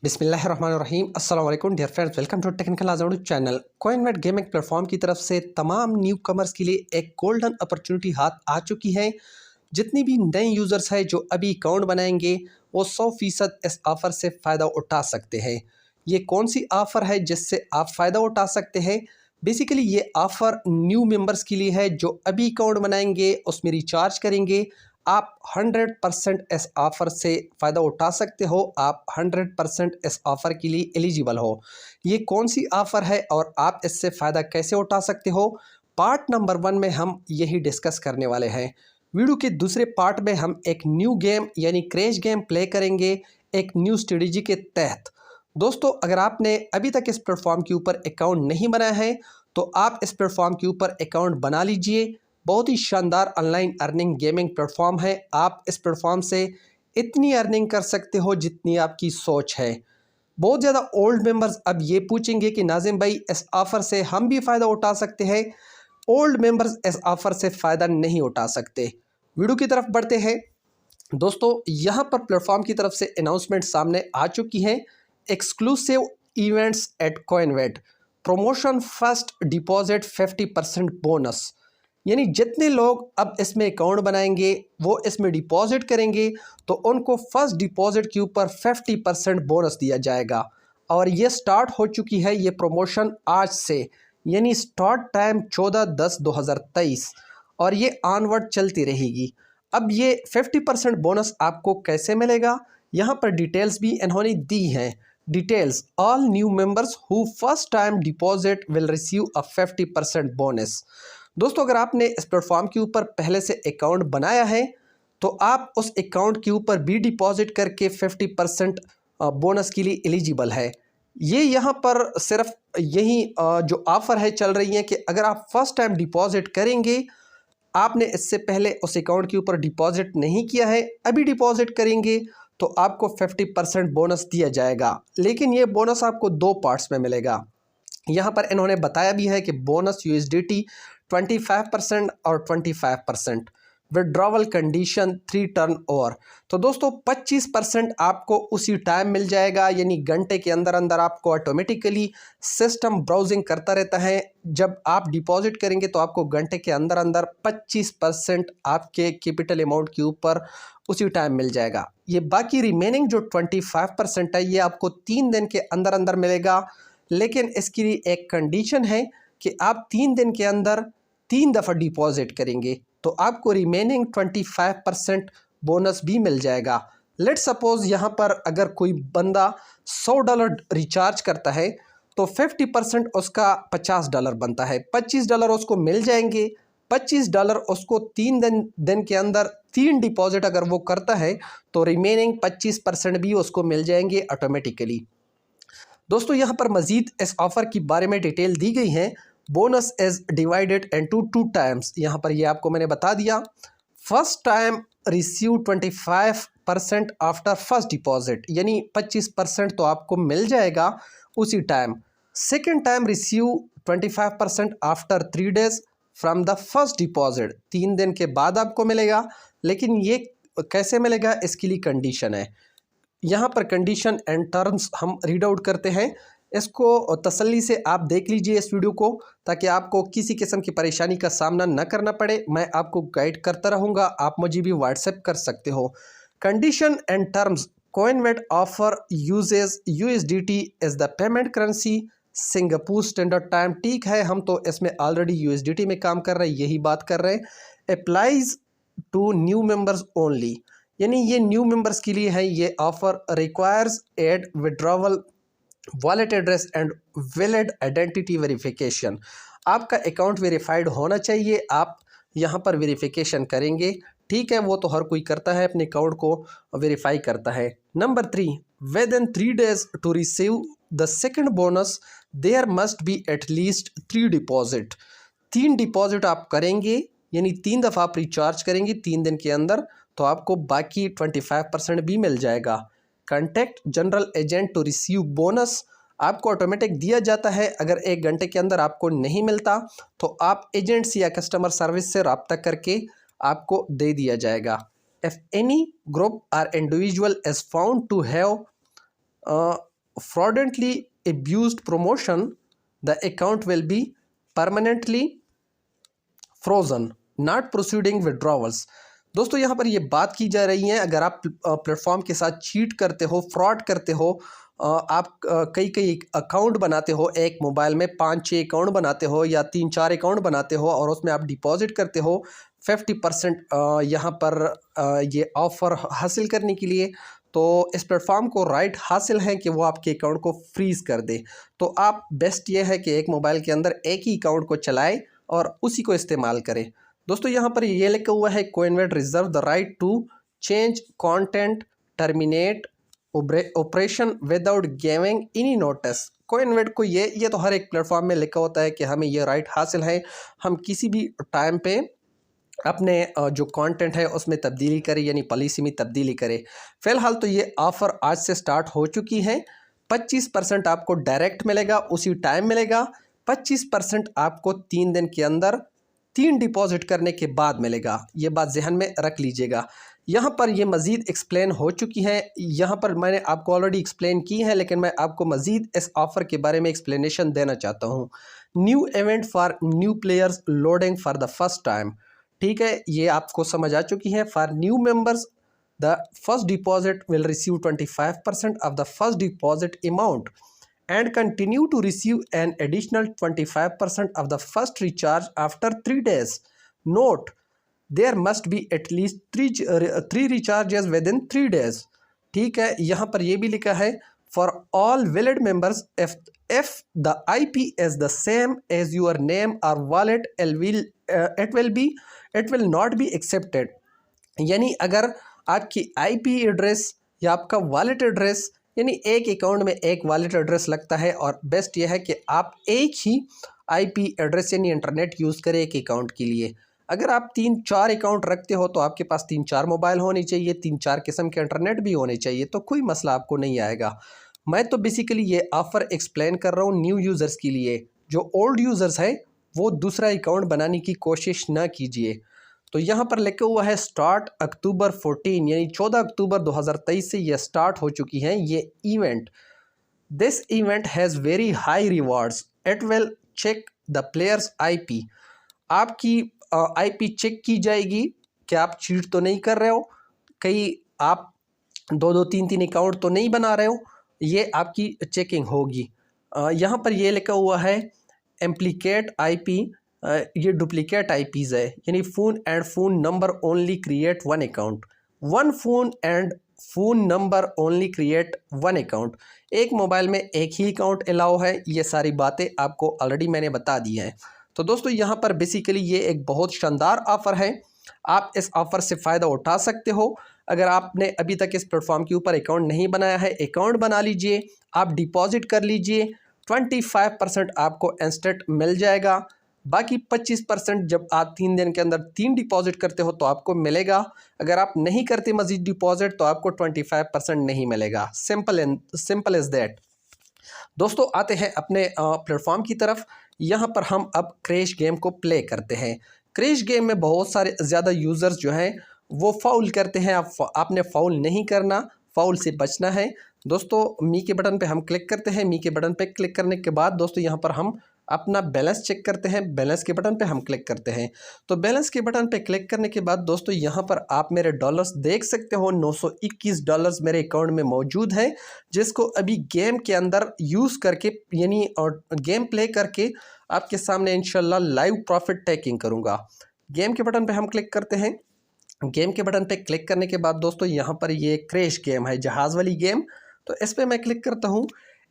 बिस्मिल्लाहिर्रहमानिर्रहीम अस्सलाम वालेकुम dear friends, welcome to technical Azad channel. Coinwet gaming platform की तरफ से तमाम न्यू कमर्स के लिए एक गोल्डन अपॉर्चुनिटी हाथ आ चुकी है। जितनी भी नए यूज़र्स हैं जो अभी अकाउंट बनाएंगे वो 100% इस ऑफ़र से फ़ायदा उठा सकते हैं। ये कौन सी ऑफ़र है जिससे आप फ़ायदा उठा सकते हैं? बेसिकली ये ऑफ़र न्यू मेंबर्स के लिए है जो अभी अकाउंट बनाएंगे, उसमें रिचार्ज करेंगे। आप 100% इस ऑफ़र से फ़ायदा उठा सकते हो। आप 100% इस ऑफ़र के लिए एलिजिबल हो। ये कौन सी ऑफ़र है और आप इससे फ़ायदा कैसे उठा सकते हो, पार्ट नंबर 1 में हम यही डिस्कस करने वाले हैं। वीडियो के दूसरे पार्ट में हम एक न्यू गेम यानी क्रैश गेम प्ले करेंगे एक न्यू स्ट्रेटजी के तहत। दोस्तों, अगर आपने अभी तक इस प्लेटफॉर्म के ऊपर अकाउंट नहीं बनाया है तो आप इस प्लेटफॉर्म के ऊपर अकाउंट बना लीजिए। बहुत ही शानदार ऑनलाइन अर्निंग गेमिंग प्लेटफॉर्म है। आप इस प्लेटफॉर्म से इतनी अर्निंग कर सकते हो जितनी आपकी सोच है। बहुत ज़्यादा ओल्ड मेंबर्स अब ये पूछेंगे कि नाज़िम भाई, इस ऑफ़र से हम भी फ़ायदा उठा सकते हैं? ओल्ड मेंबर्स इस ऑफ़र से फ़ायदा नहीं उठा सकते। वीडियो की तरफ बढ़ते हैं। दोस्तों, यहाँ पर प्लेटफॉर्म की तरफ से अनाउंसमेंट सामने आ चुकी है। Exclusive events at Coinwet, promotion first deposit 50% bonus. यानी जितने लोग अब इसमें अकाउंट बनाएंगे वो इसमें डिपॉजिट करेंगे तो उनको फर्स्ट डिपॉजिट के ऊपर 50% बोनस दिया जाएगा। और ये स्टार्ट हो चुकी है ये प्रमोशन आज से, यानी स्टार्ट टाइम 14/10/2023 और ये ऑनवर्ड चलती रहेगी। अब ये 50% बोनस आपको कैसे मिलेगा, यहाँ पर डिटेल्स भी इन्होंने दी हैं। Details, all new members who first time deposit will receive a 50% bonus. दोस्तों, अगर आपने इस प्लेटफॉर्म के ऊपर पहले से अकाउंट बनाया है तो आप उस अकाउंट के ऊपर भी डिपॉजिट करके 50% बोनस के लिए एलिजिबल है। ये यहाँ पर सिर्फ यही जो ऑफ़र है चल रही है कि अगर आप फर्स्ट टाइम डिपॉजिट करेंगे, आपने इससे पहले उस अकाउंट के ऊपर डिपॉजिट नहीं किया है, अभी डिपॉजिट करेंगे तो आपको 50% बोनस दिया जाएगा। लेकिन ये बोनस आपको 2 पार्ट्स में मिलेगा। यहाँ पर इन्होंने बताया भी है कि बोनस USDT 25% और 25%, विड्रॉवल कंडीशन 3 टर्न ओवर। तो दोस्तों 25% आपको उसी टाइम मिल जाएगा, यानी घंटे के अंदर अंदर आपको ऑटोमेटिकली सिस्टम ब्राउजिंग करता रहता है। जब आप डिपॉजिट करेंगे तो आपको घंटे के अंदर अंदर 25% आपके कैपिटल अमाउंट के ऊपर उसी टाइम मिल जाएगा। ये बाकी रिमेनिंग जो 25% है ये आपको 3 दिन के अंदर अंदर मिलेगा। लेकिन इसके लिए एक कंडीशन है कि आप 3 दिन के अंदर 3 दफ़ा डिपॉजिट करेंगे तो आपको रिमेनिंग 25% बोनस भी मिल जाएगा। लेट सपोज़ यहाँ पर अगर कोई बंदा $100 रिचार्ज करता है तो 50% उसका $50 बनता है। $25 उसको मिल जाएंगे। $25 उसको 3 दिन के अंदर 3 डिपॉजिट अगर वो करता है तो रिमेनिंग 25% भी उसको मिल जाएंगे ऑटोमेटिकली। दोस्तों, यहाँ पर मज़ीद इस ऑफ़र के बारे में डिटेल दी गई है। Bonus is divided into 2 times. यहाँ पर ये आपको मैंने बता दिया। First time receive 25% after first deposit, यानी 25% तो आपको मिल जाएगा उसी time. Second time receive 25% after 3 days from the first deposit, 3 दिन के बाद आपको मिलेगा। लेकिन ये कैसे मिलेगा, इसके लिए कंडीशन है। यहाँ पर कंडीशन एंड टर्म्स हम रीड आउट करते हैं। इसको तसल्ली से आप देख लीजिए इस वीडियो को, ताकि आपको किसी किस्म की परेशानी का सामना न करना पड़े। मैं आपको गाइड करता रहूँगा, आप मुझे भी व्हाट्सएप कर सकते हो। Condition and terms, Coinwet offer uses USDT is the payment currency, Singapore standard time. ठीक है, हम तो इसमें ऑलरेडी USDT में काम कर रहे हैं, यही बात कर रहे हैं। Applies to new members only, यानी ये न्यू मेंबर्स के लिए है ये offer. Requires add withdrawal wallet address and valid identity verification. आपका अकाउंट वेरीफाइड होना चाहिए, आप यहाँ पर वेरिफिकेशन करेंगे। ठीक है, वो तो हर कोई करता है, अपने अकाउंट को वेरीफाई करता है। Number 3, within 3 days to receive the second bonus there must be at least 3 deposit. 3 deposit आप करेंगे, यानी 3 दफ़ा आप रिचार्ज करेंगे 3 दिन के अंदर तो आपको बाकी 25% भी मिल जाएगा। Contact general agent to receive bonus, आपको ऑटोमेटिक दिया जाता है। अगर 1 घंटे के अंदर आपको नहीं मिलता तो आप एजेंट्स या कस्टमर सर्विस से रब्ता करके आपको दे दिया जाएगा। If any group or individual is found to have fraudulently abused promotion, the account will be permanently frozen, not proceeding withdrawals। दोस्तों यहाँ पर ये बात की जा रही है, अगर आप प्लेटफॉर्म के साथ चीट करते हो, फ्रॉड करते हो, आप कई कई अकाउंट बनाते हो, एक मोबाइल में 5-6 अकाउंट बनाते हो या 3-4 अकाउंट बनाते हो और उसमें आप डिपॉजिट करते हो 50% यहाँ पर ये ऑफ़र हासिल करने के लिए, तो इस प्लेटफॉर्म को राइट हासिल है कि वो आपके अकाउंट को फ्रीज़ कर दे। तो आप बेस्ट ये है कि एक मोबाइल के अंदर एक ही अकाउंट को चलाएं और उसी को इस्तेमाल करें। दोस्तों यहाँ पर ये लिखा हुआ है Coinwet reserve the right to change content, terminate operation without giving any notice. Coinwet को ये तो हर एक प्लेटफॉर्म में लिखा होता है कि हमें ये राइट हासिल है, हम किसी भी टाइम पे अपने जो कंटेंट है उसमें तब्दीली करें, यानी पॉलिसी में तब्दीली करें। फ़िलहाल तो ये ऑफ़र आज से स्टार्ट हो चुकी है। 25% आपको डायरेक्ट मिलेगा, उसी टाइम मिलेगा। 25% आपको 3 दिन के अंदर 3 डिपॉजिट करने के बाद मिलेगा। ये बात जहन में रख लीजिएगा। यहाँ पर ये मज़ीद एक्सप्लेन हो चुकी है, यहाँ पर मैंने आपको ऑलरेडी एक्सप्लेन की है, लेकिन मैं आपको मज़ीद इस ऑफ़र के बारे में एक्सप्लेनेशन देना चाहता हूँ। New event for new players loading for the first time. ठीक है, ये आपको समझ आ चुकी है। For new members the first deposit will receive 25% of the first deposit amount and continue to receive an additional 25% of the first recharge after 3 days. Note, there must be at least 3 recharges within 3 days. ठीक है, यहाँ पर ये भी लिखा है for all valid members if the IP is the same as your name or wallet, it will not be accepted। यानी अगर आपकी IP एड्रेस या आपका वॉलेट एड्रेस, यानी एक अकाउंट में एक वॉलेट एड्रेस लगता है, और बेस्ट यह है कि आप एक ही आईपी एड्रेस यानी इंटरनेट यूज़ करें एक अकाउंट के लिए। अगर आप 3-4 अकाउंट रखते हो तो आपके पास 3-4 मोबाइल होने चाहिए, 3-4 किस्म के इंटरनेट भी होने चाहिए, तो कोई मसला आपको नहीं आएगा। मैं तो बेसिकली ये ऑफ़र एक्सप्लेन कर रहा हूँ न्यू यूज़र्स के लिए। जो ओल्ड यूज़र्स हैं वो दूसरा अकाउंट बनाने की कोशिश ना कीजिए। तो यहाँ पर लिखा हुआ है स्टार्ट अक्टूबर 14, यानी 14 अक्टूबर 2023 से ये स्टार्ट हो चुकी है ये event. This event has very high rewards, it will check the players IP. आपकी आईपी चेक की जाएगी कि आप चीट तो नहीं कर रहे हो, कहीं आप 2-2, 3-3 अकाउंट तो नहीं बना रहे हो, ये आपकी चेकिंग होगी। यहाँ पर ये लिखा हुआ है एम्प्लीकेट आईपी, ये डुप्लीकेट आईपीज़ है, यानी phone and phone number only create 1 account, 1 phone and phone number only create 1 account. एक मोबाइल में एक ही अकाउंट अलाउ है। ये सारी बातें आपको ऑलरेडी मैंने बता दी हैं। तो दोस्तों यहाँ पर बेसिकली ये एक बहुत शानदार ऑफ़र है, आप इस ऑफ़र से फ़ायदा उठा सकते हो। अगर आपने अभी तक इस प्लेटफॉर्म के ऊपर अकाउंट नहीं बनाया है, अकाउंट बना लीजिए, आप डिपॉजिट कर लीजिए, 25% आपको इंस्टेंट मिल जाएगा। बाकी 25% जब आप 3 दिन के अंदर 3 डिपॉजिट करते हो तो आपको मिलेगा। अगर आप नहीं करते मज़ीद डिपॉजिट तो आपको 25% नहीं मिलेगा। Simple is that. दोस्तों आते हैं अपने प्लेटफॉर्म की तरफ। यहाँ पर हम अब क्रैश गेम को प्ले करते हैं। क्रैश गेम में बहुत सारे ज़्यादा यूज़र्स जो हैं वो फाउल करते हैं। आपने फाउल नहीं करना, फाउल से बचना है। दोस्तों मी के बटन पे हम क्लिक करते हैं। मी के बटन पे क्लिक करने के बाद दोस्तों यहाँ पर हम अपना बैलेंस चेक करते हैं। बैलेंस के बटन पे हम क्लिक करते हैं। तो बैलेंस के बटन पे क्लिक करने के बाद दोस्तों यहाँ पर आप मेरे डॉलर्स देख सकते हो। $921 मेरे अकाउंट में मौजूद है, जिसको अभी गेम के अंदर यूज़ करके यानी और गेम प्ले करके आपके सामने इंशाल्लाह लाइव प्रॉफिट टेकिंग करूँगा। गेम के बटन पर हम क्लिक करते हैं। गेम के बटन पे क्लिक करने के बाद दोस्तों यहाँ पर ये क्रैश गेम है, जहाज़ वाली गेम। तो इस पर मैं क्लिक करता हूँ।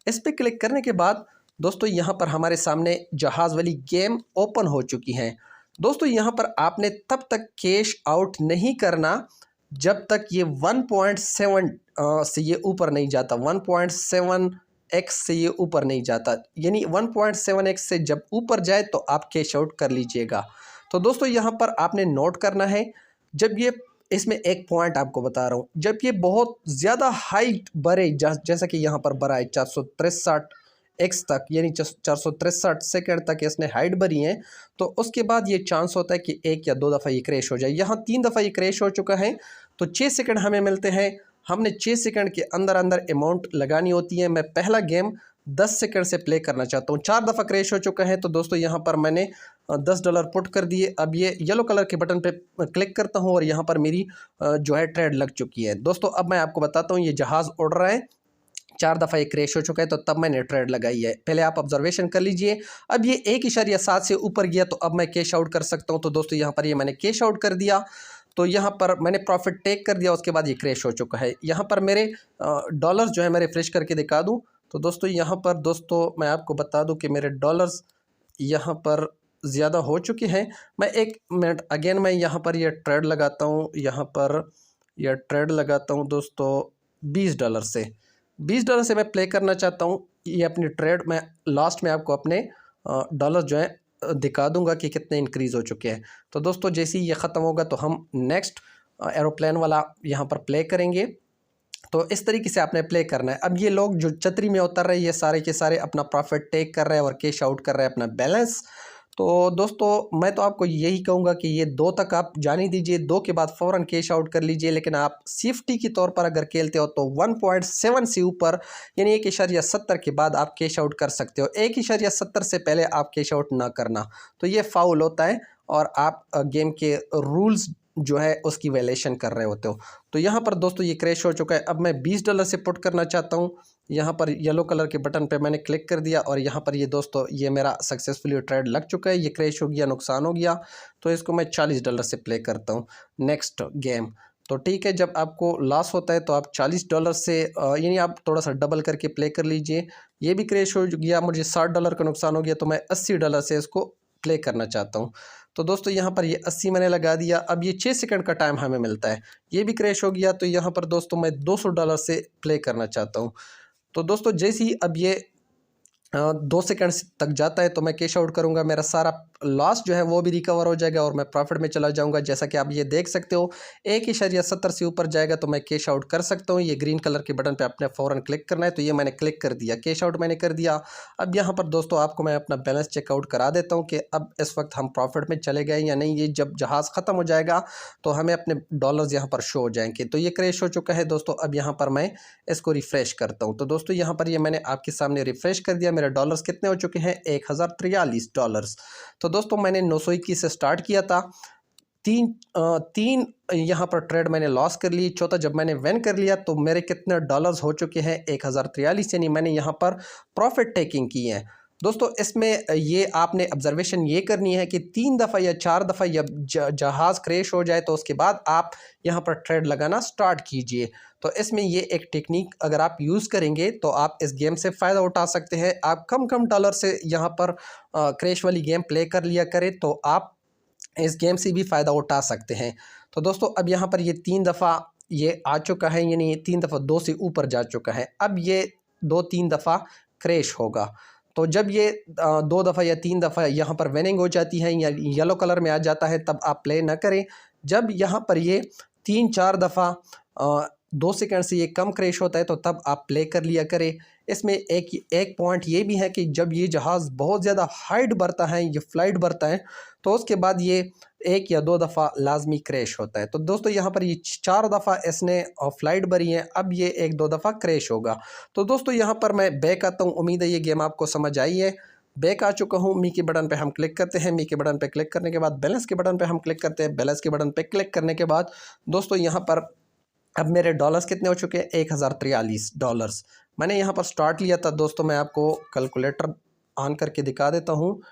इस पर क्लिक करने के बाद दोस्तों यहाँ पर हमारे सामने जहाज़ वाली गेम ओपन हो चुकी है। दोस्तों यहाँ पर आपने तब तक कैश आउट नहीं करना जब तक ये 1.7 से ये ऊपर नहीं जाता, 1.7x से ये ऊपर नहीं जाता। यानी 1.7x से जब ऊपर जाए तो आप कैश आउट कर लीजिएगा। तो दोस्तों यहाँ पर आपने नोट करना है, जब ये इसमें एक पॉइंट आपको बता रहा हूँ, जब ये बहुत ज़्यादा हाइट बढ़े, जैसा कि यहाँ पर बढ़ा है 463x तक, यानी 463 सेकंड तक इसने हाइट भरी है, तो उसके बाद ये चांस होता है कि 1 या 2 दफ़ा ये क्रैश हो जाए। यहाँ 3 दफ़ा ये क्रैश हो चुका है, तो 6 सेकंड हमें मिलते हैं। हमने 6 सेकंड के अंदर अंदर अमाउंट लगानी होती है। मैं पहला गेम 10 सेकंड से प्ले करना चाहता हूँ। 4 दफ़ा क्रैश हो चुका है, तो दोस्तों यहाँ पर मैंने $10 पुट कर दिए। अब ये येलो कलर के बटन पे क्लिक करता हूँ और यहाँ पर मेरी जो है ट्रेड लग चुकी है। दोस्तों अब मैं आपको बताता हूँ, ये जहाज़ उड़ रहा है, 4 दफ़ा ये क्रैश हो चुका है, तो तब मैंने ट्रेड लगाई है। पहले आप ऑब्जर्वेशन कर लीजिए। अब ये 1.7 से ऊपर गया, तो अब मैं कैश आउट कर सकता हूँ। तो दोस्तों यहाँ पर ये मैंने कैश आउट कर दिया, तो यहाँ पर मैंने प्रॉफिट टेक कर दिया। उसके बाद ये क्रैश हो चुका है। यहाँ पर मेरे डॉलर्स जो है मैं रिफ्रेश करके दिखा दूँ, तो दोस्तों यहाँ पर दोस्तों मैं आपको बता दूँ कि मेरे डॉलर्स यहाँ पर ज़्यादा हो चुके हैं। मैं 1 मिनट अगेन मैं यहाँ पर ये ट्रेड लगाता हूँ, यहाँ पर यह ट्रेड लगाता हूँ दोस्तों $20 से। $20 से मैं प्ले करना चाहता हूँ। ये अपनी ट्रेड मैं लास्ट में आपको अपने डॉलर जो है दिखा दूंगा कि कितने इंक्रीज़ हो चुके हैं। तो दोस्तों जैसे ही ये ख़त्म होगा तो हम नेक्स्ट एरोप्लेन वाला यहाँ पर प्ले करेंगे। तो इस तरीके से आपने प्ले करना है। अब ये लोग जो छतरी में उतर रहे हैं, ये सारे के सारे अपना प्रॉफिट टेक कर रहे हैं और कैश आउट कर रहे हैं अपना बैलेंस। तो दोस्तों मैं तो आपको यही कहूँगा कि ये 2 तक आप जाने दीजिए, 2 के बाद फ़ौरन कैश आउट कर लीजिए। लेकिन आप सेफ्टी के तौर पर अगर खेलते हो तो 1.7 से ऊपर यानी 1.70 के बाद आप कैश आउट कर सकते हो। 1.70 से पहले आप कैश आउट ना करना, तो ये फाउल होता है और आप गेम के रूल्स जो है उसकी वायलेशन कर रहे होते हो। तो यहाँ पर दोस्तों ये क्रैश हो चुका है। अब मैं $20 से पुट करना चाहता हूँ। यहाँ पर येलो कलर के बटन पे मैंने क्लिक कर दिया और यहाँ पर ये दोस्तों ये मेरा सक्सेसफुली ट्रेड लग चुका है। ये क्रैश हो गया, नुकसान हो गया, तो इसको मैं $40 से प्ले करता हूँ नेक्स्ट गेम। तो ठीक है, जब आपको लॉस होता है तो आप $40 से यानी आप थोड़ा सा डबल करके प्ले कर लीजिए। ये भी क्रैश हो गया, मुझे $60 का नुकसान हो गया, तो मैं $80 से इसको प्ले करना चाहता हूँ। तो दोस्तों यहाँ पर ये 80 मैंने लगा दिया। अब ये 6 सेकंड का टाइम हमें मिलता है। ये भी क्रैश हो गया, तो यहाँ पर दोस्तों मैं $200 से प्ले करना चाहता हूँ। तो दोस्तों जैसे ही अब ये 2 सेकंड तक जाता है तो मैं कैश आउट करूंगा। मेरा सारा लॉस जो है वो भी रिकवर हो जाएगा और मैं प्रॉफिट में चला जाऊंगा। जैसा कि आप ये देख सकते हो 1.70 से ऊपर जाएगा तो मैं कैश आउट कर सकता हूँ। ये ग्रीन कलर के बटन पे आपने फ़ौरन क्लिक करना है, तो ये मैंने क्लिक कर दिया, कैश आउट मैंने कर दिया। अब यहाँ पर दोस्तों आपको मैं अपना बैलेंस चेकआउट करा देता हूँ कि अब इस वक्त हम प्रॉफिट में चले गए या नहीं। ये जब जहाज़ ख़त्म हो जाएगा तो हमें अपने डॉलर्स यहाँ पर शो हो जाएंगे। तो ये क्रैश हो चुका है दोस्तों। अब यहाँ पर मैं इसको रिफ़्रेश करता हूँ। तो दोस्तों यहाँ पर ये मैंने आपके सामने रिफ़्रेश कर दिया। मेरे डॉलर्स कितने हो चुके हैं? $1043। तो दोस्तों मैंने 921 से स्टार्ट किया था। तीन यहाँ पर ट्रेड मैंने लॉस कर ली। चौथा जब मैंने विन कर लिया तो मेरे कितने डॉलर्स हो चुके हैं? 1043, यानी मैंने यहाँ पर प्रॉफिट टेकिंग की है। दोस्तों इसमें ये आपने ऑब्जर्वेशन ये करनी है कि 3 दफ़ा या 4 दफ़ा या जहाज़ क्रैश हो जाए तो उसके बाद आप यहाँ पर ट्रेड लगाना स्टार्ट कीजिए। तो इसमें ये एक टेक्निक अगर आप यूज़ करेंगे तो आप इस गेम से फ़ायदा उठा सकते हैं। आप कम डॉलर से यहाँ पर क्रैश वाली गेम प्ले कर लिया करें तो आप इस गेम से भी फ़ायदा उठा सकते हैं। तो दोस्तों अब यहाँ पर ये 3 दफ़ा ये आ चुका है, यानी ये 3 दफ़ा 2 से ऊपर जा चुका है। अब ये 2-3 दफ़ा क्रैश होगा। तो जब ये 2 दफ़ा या 3 दफ़ा यहाँ पर विनिंग हो जाती है या येलो कलर में आ जाता है तब आप प्ले ना करें। जब यहाँ पर ये 3-4 दफ़ा 2 सेकंड से ये कम क्रैश होता है तो तब आप प्ले कर लिया करें। इसमें एक पॉइंट ये भी है कि जब ये जहाज़ बहुत ज़्यादा हाइट बढ़ता है, ये फ़्लाइट बढ़ता है, तो उसके बाद ये 1 या 2 दफ़ा लाजमी क्रैश होता है। तो दोस्तों यहाँ पर ये 4 दफ़ा इसने फ़्लाइट भरी है, अब ये 1-2 दफ़ा क्रैश होगा। तो दोस्तों यहाँ पर मैं बैक आता हूँ। उम्मीद है ये गेम आपको समझ आई है। बैक आ चुका हूँ। मी के बटन पे हम क्लिक करते हैं। मी के बटन पे क्लिक करने के बाद बैलेंस के बटन पे हम क्लिक करते हैं। बैलेंस के बटन पे क्लिक करने के बाद दोस्तों यहाँ पर अब मेरे डॉलर्स कितने हो चुके हैं? $1043। मैंने यहाँ पर स्टार्ट लिया था दोस्तों, मैं आपको कैलकुलेटर ऑन करके दिखा देता हूँ।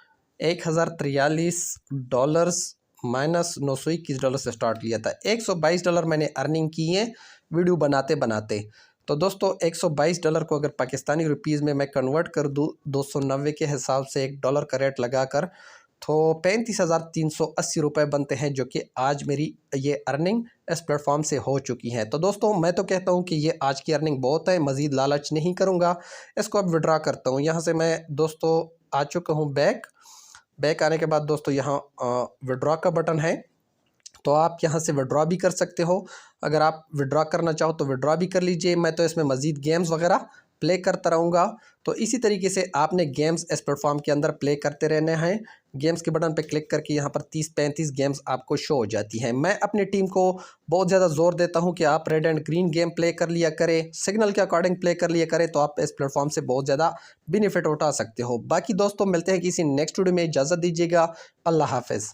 $1043 माइनस $921 से स्टार्ट लिया था। $122 मैंने अर्निंग की है वीडियो बनाते बनाते। तो दोस्तों $122 को अगर पाकिस्तानी रुपीज़ में मैं कन्वर्ट कर दूँ 290 के हिसाब से $1 का रेट लगाकर, तो 35,380 रुपये बनते हैं, जो कि आज मेरी ये अर्निंग इस प्लेटफॉर्म से हो चुकी है। तो दोस्तों मैं तो कहता हूँ कि ये आज की अर्निंग बहुत है, मज़ीद लालच नहीं करूँगा। इसको अब विड्रा करता हूँ। यहाँ से मैं दोस्तों आ चुका हूँ बैक आने के बाद दोस्तों यहाँ विड्रा का बटन है, तो आप यहाँ से विड्रा भी कर सकते हो। अगर आप विड्रा करना चाहो तो विड्रा भी कर लीजिए। मैं तो इसमें मज़ीद गेम्स वगैरह प्ले करता रहूँगा। तो इसी तरीके से आपने गेम्स इस प्लेटफॉर्म के अंदर प्ले करते रहने हैं। गेम्स के बटन पे क्लिक करके यहाँ पर 30-35 गेम्स आपको शो हो जाती हैं। मैं अपनी टीम को बहुत ज़्यादा जोर देता हूँ कि आप red and green game play कर लिया करें, सिग्नल के अकॉर्डिंग प्ले कर लिया करें, तो आप इस प्लेटफॉर्म से बहुत ज़्यादा बेनिफिट उठा सकते हो। बाकी दोस्तों मिलते हैं किसी नेक्स्ट वीडियो में, इजाज़त दीजिएगा। अल्लाह हाफ़िज़।